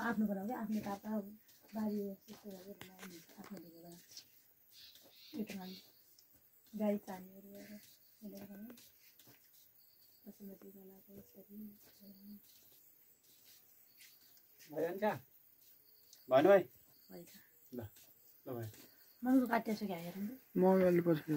आफ्नो बनाउँदै आफ्नो पापा बारी त्यस्तो गरेर बनाउनु आफ्नो ढुङ्गा एउटा गाई चानीहरू गरेर बनाउने बासमती गलाको यसरी भयो नि त भएन भाइ भइछ ल ल भाइ मनको काटेछ क्या हेर्नु म अलि पछि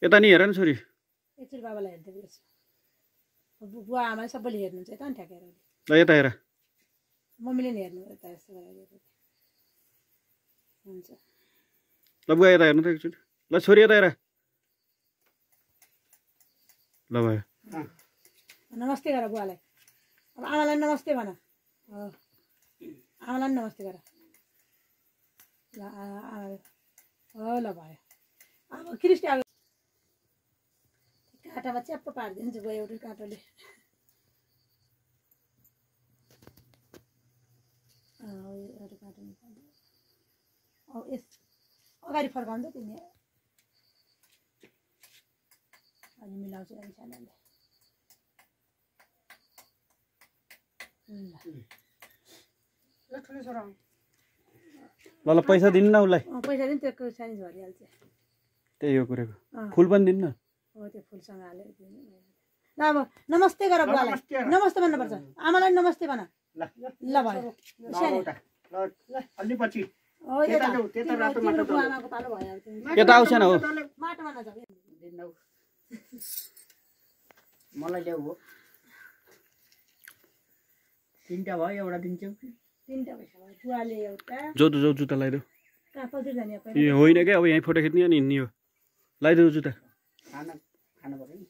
यता नि हेर न छोरी एकचोटि बाबालाई हेर्दै बेस बुवा आमाले सबैले हेर्नुहुन्छ यता नि ठ्याकेर ल यता हेर मम्मीले नि हेर्नु यता यस्तो गरेर हुन्छ ल बुवा यता हेर्नु त एकचोटि ल छोरी यता हेर ल भयो नमस्ते गर बुवालाई अब आमालाई नमस्ते भन आमालाई नमस्ते गर ल ल भयो अब क्रिस्टी अब काँटामा च्याप्प पारिदिन्छ गयो एउटै काँटाले एउटा काँटा निकाल्यो अब यस अगाडि फर्काउँछ तिमी अनि मिलाउँछु अनि सानाले ल ल पैसा दिनु न उसलाई पैसा दिन त्यो साइज भरिहाल्छ त्यही हो कुरेको फुल पनि दिनु न हो त्यो फुलसँग हालेर दिनु ल अब नमस्ते गर बुवालाई नमस्ते भन्नुपर्छ आमालाई नमस्ते भन ल भयो अलि पछि तिम्रो बुवामाको पालो भइहाल्छ यता आउँछ न हो माटोमा नजाऊ मलाई ल्याऊ हो तीनटा भयो एउटा दिन्छु तीनटा पैसा भयो बुवाले एउटा जो जुत्ता लगाइदेऊ कहाँ पल्टी जाने ए होइन क्या अब यहीँ फोटो खिच्ने अनि हिँड्ने हो लगाइदेऊ जुत्ता खाना पर्यो नि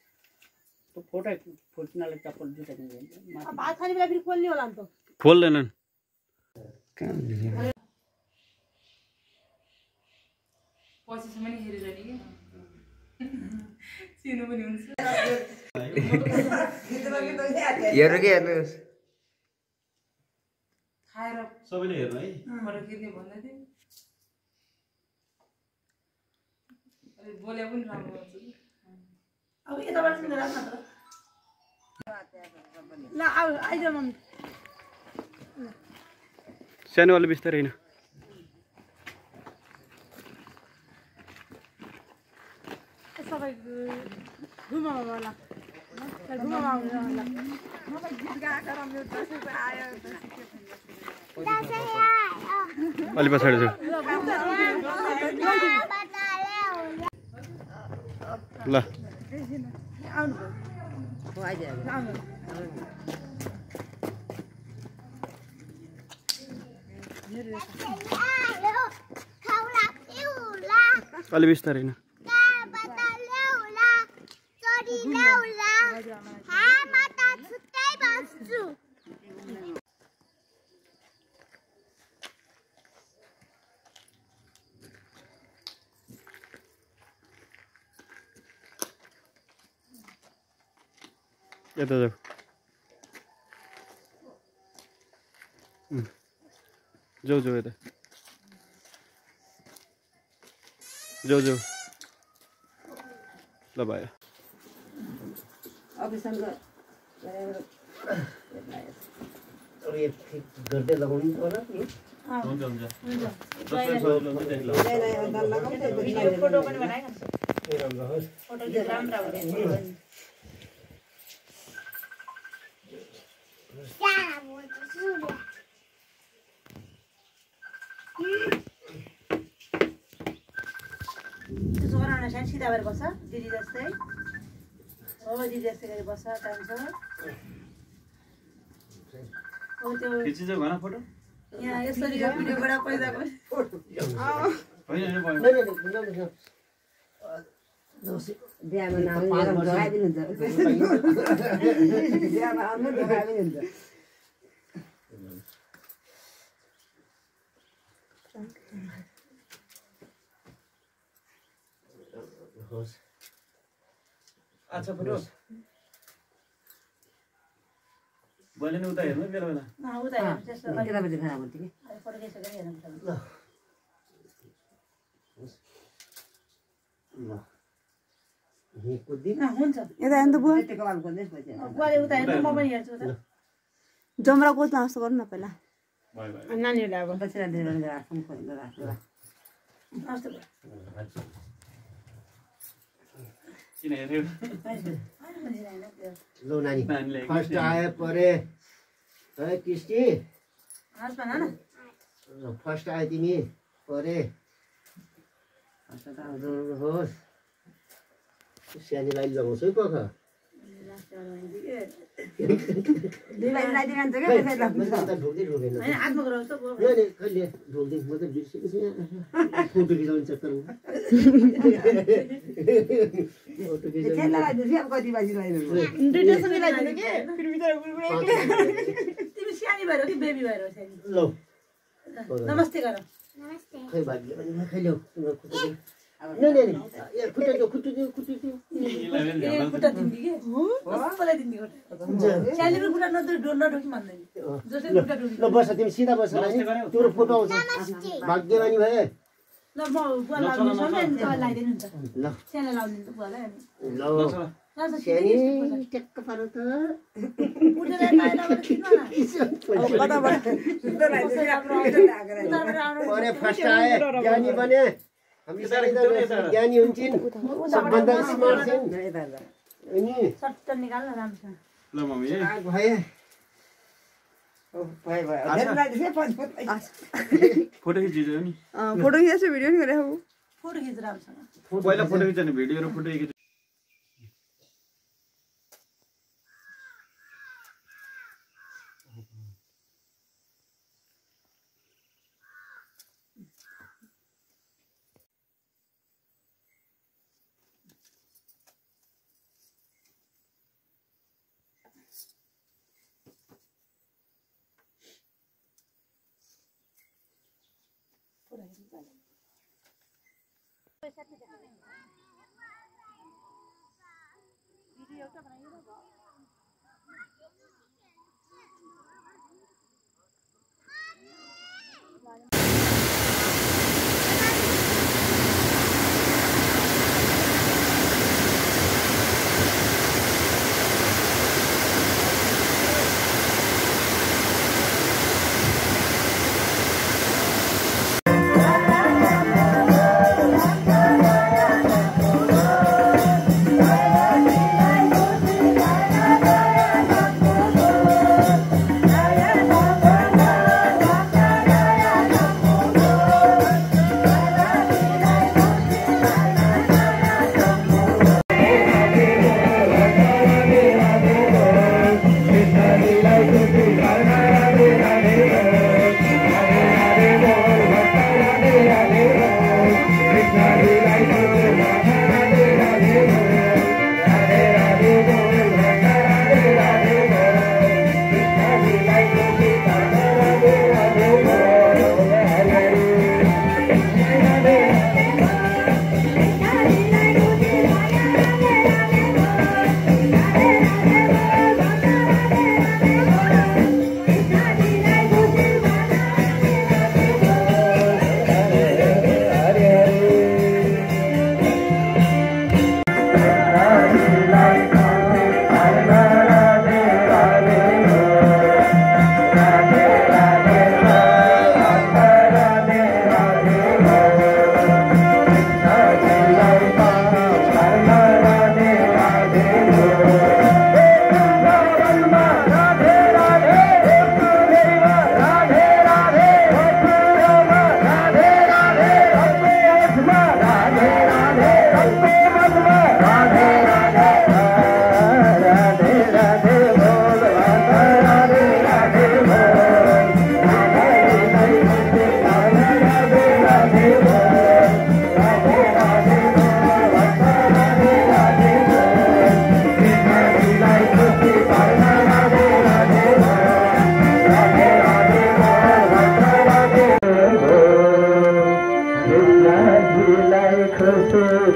त्यो फोटो फुट्नलाई चप्पल जुत्ता किन्नु भात खाने बेला फेरि खोल्ने होला नि त खोल्दैनन् पछिसम्म नि हेरेर नि चिनो पनि हुन्छ हेर्नु के हेर्नुहोस् खाएर सबैले हेर्नु है फोटो खिच्ने भन्दै थिएँ बोले पनि राम्रो हुन्छ अब यताबाट सुनेर राख्न त ल आइज मम्मी सानोवाले बिस्तारै होइन सबै घुमामा होला घुमामा आउनु अलि पछाडि छु ल आउनु अलि बिस्तारै होइन यता जाऊ जाऊ यता जाऊ ल भयो गर्दै लगाउनु पर्यो नि फोटो पनि बनाएन फोटो राम्रो हुँदैन सिधा भएर बस्छ दिदी जस्तै हो दिदी जस्तै गरी बस्छ फोटो यहाँ यसरी भिडियोबाट पैसा अच्छा फोटो मैले नि उता हेर्नु बेला बेला उता हेर्नु त्यस्तो केटापट्टि खाना भन्थ्यो कि फोटो खिचेर हेर्नु पर्छ हुन्छ यता हेर्नु त बुवा बुवाले उता हेर्नु म पनि हेर्छु उता जमरा कोचमा जस्तो गर्नु न पहिला नानीहरूलाई अब किन हेर्यो लो नानी फर्स्ट आयो परे है कृष्टि फर्स्ट आयो तिमी परे होस् सानीलाई लगाउँछु है पख ढोक्दै ढोकेन कहिले ढोक्दै म त बिर्सेको छु यहाँ फोटो खिचाउने चक्करमा फोटो तिमी सानी भएर कि बेबी भएर ल नमस्ते गर खै भाग्यो भने खैल्यौ नहीं यार खुट्टा दियो खुट्टा दियो खुट्टा दियो खुट्टा दिन्दी के कसलाई दिन्दी खुट्टा सानी पनि खुट्टा नढोकी भन्दैन जसले खुट्टा ढोकी ल बस तिमी सिधा बस नि तिम्रो फोटो आउँछ भाग्यमानी भए ल म बुवा लाउनु सबै लाइदिनु हुन्छ ल सानो लाउनु त बुवालाई अनि ल सानी टेक्क पारो त उठेर लाइनबाट किन न अरे फर्स्ट आए ज्ञानी बने हामी ज्ञानी हुन्छन् सबभन्दा स्मार्ट छन् अनि सट्ट निकाल्न राम्रोसँग ल मम्मी भए फोटो खिचिदियो नि फोटो खिचेछु भिडियो नि गरेको फोटो खिच राम्रोसँग पहिला फोटो खिच्ने भिडियो र फोटो खिच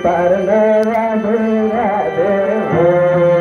पार्न राधे राधे हो